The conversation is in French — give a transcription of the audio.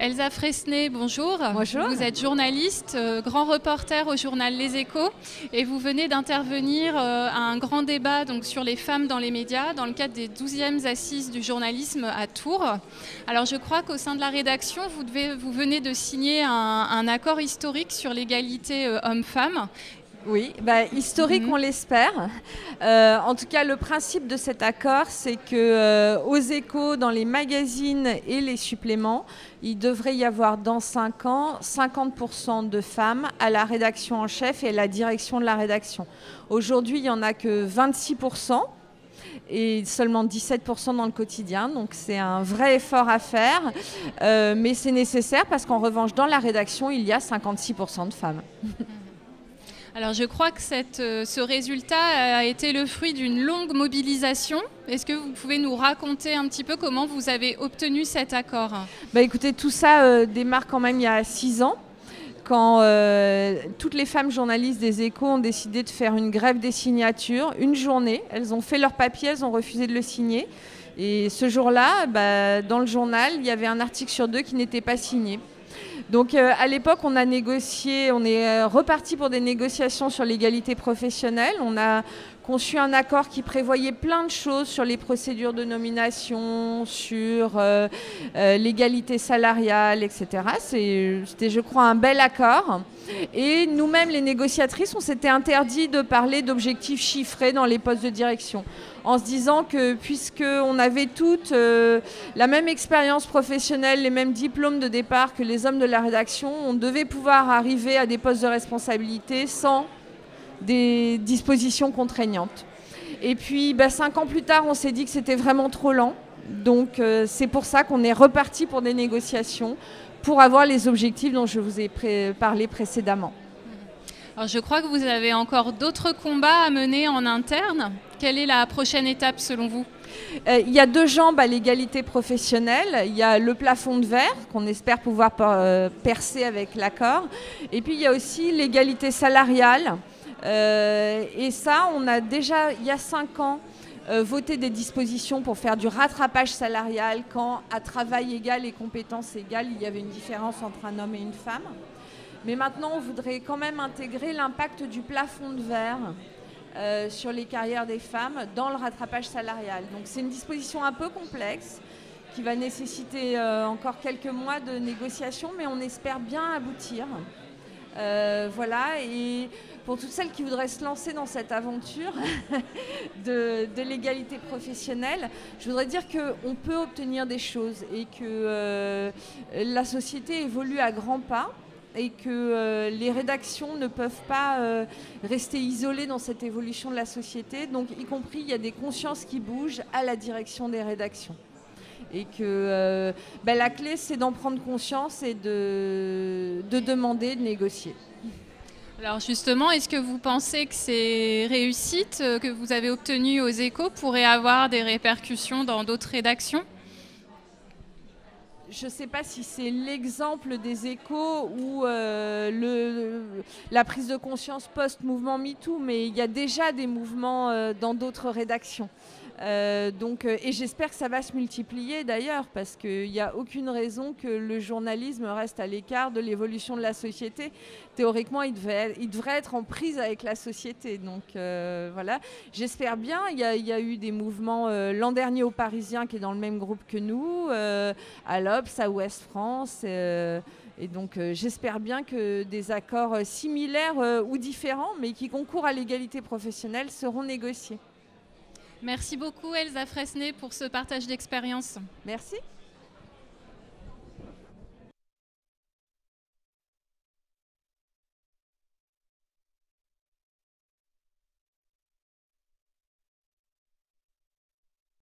Elsa Fresnay, bonjour. Bonjour. Vous êtes journaliste, grand reporter au journal Les Échos et vous venez d'intervenir à un grand débat donc, sur les femmes dans les médias dans le cadre des 12e assises du journalisme à Tours. Alors je crois qu'au sein de la rédaction, vous venez de signer un accord historique sur l'égalité homme-femme. Oui, historique, on l'espère. En tout cas, le principe de cet accord, c'est que aux Échos, dans les magazines et les suppléments, il devrait y avoir dans 5 ans 50% de femmes à la rédaction en chef et à la direction de la rédaction. Aujourd'hui, il n'y en a que 26%. Et seulement 17% dans le quotidien. Donc c'est un vrai effort à faire, mais c'est nécessaire parce qu'en revanche, dans la rédaction, il y a 56% de femmes. Alors je crois que ce résultat a été le fruit d'une longue mobilisation. Est-ce que vous pouvez nous raconter un petit peu comment vous avez obtenu cet accord ? Écoutez, tout ça démarre quand même il y a 6 ans. Quand toutes les femmes journalistes des Échos ont décidé de faire une grève des signatures, une journée. Elles ont fait leur papier, elles ont refusé de le signer. Et ce jour-là, dans le journal, il y avait un article sur 2 qui n'était pas signé. Donc à l'époque, on a négocié, on est reparti pour des négociations sur l'égalité professionnelle. On a conçu un accord qui prévoyait plein de choses sur les procédures de nomination, sur l'égalité salariale, etc. C'était, je crois, un bel accord. Et nous-mêmes, les négociatrices, on s'était interdit de parler d'objectifs chiffrés dans les postes de direction, en se disant que puisqu'on avait toutes la même expérience professionnelle, les mêmes diplômes de départ que les hommes de la rédaction, on devait pouvoir arriver à des postes de responsabilité sans des dispositions contraignantes. Et puis 5 ans plus tard, on s'est dit que c'était vraiment trop lent. Donc c'est pour ça qu'on est reparti pour des négociations pour avoir les objectifs dont je vous ai parlé précédemment. Alors je crois que vous avez encore d'autres combats à mener en interne. Quelle est la prochaine étape selon vous ? Il y a 2 jambes à l'égalité professionnelle. Il y a le plafond de verre qu'on espère pouvoir percer avec l'accord. Et puis il y a aussi l'égalité salariale. Et ça, on a déjà, il y a 5 ans, voté des dispositions pour faire du rattrapage salarial quand, à travail égal et compétences égales, il y avait une différence entre un homme et une femme. Mais maintenant, on voudrait quand même intégrer l'impact du plafond de verre sur les carrières des femmes dans le rattrapage salarial. Donc c'est une disposition un peu complexe qui va nécessiter encore quelques mois de négociation, mais on espère bien aboutir. Voilà, et pour toutes celles qui voudraient se lancer dans cette aventure de l'égalité professionnelle, je voudrais dire qu'on peut obtenir des choses et que la société évolue à grands pas et que les rédactions ne peuvent pas rester isolées dans cette évolution de la société. Donc, y compris, il y a des consciences qui bougent à la direction des rédactions. Et que la clé, c'est d'en prendre conscience et de demander, de négocier. Alors justement, est-ce que vous pensez que ces réussites que vous avez obtenues aux Échos pourraient avoir des répercussions dans d'autres rédactions ? Je ne sais pas si c'est l'exemple des Échos ou la prise de conscience post-mouvement MeToo, mais il y a déjà des mouvements dans d'autres rédactions. Et j'espère que ça va se multiplier d'ailleurs, parce qu'il n'y a aucune raison que le journalisme reste à l'écart de l'évolution de la société. Théoriquement, il devrait être en prise avec la société. Donc voilà, j'espère bien. Il y a eu des mouvements l'an dernier au Parisien, qui est dans le même groupe que nous, à l'Obs, à Ouest France. Et donc j'espère bien que des accords similaires ou différents, mais qui concourent à l'égalité professionnelle, seront négociés. Merci beaucoup Elsa Fresnay pour ce partage d'expérience. Merci.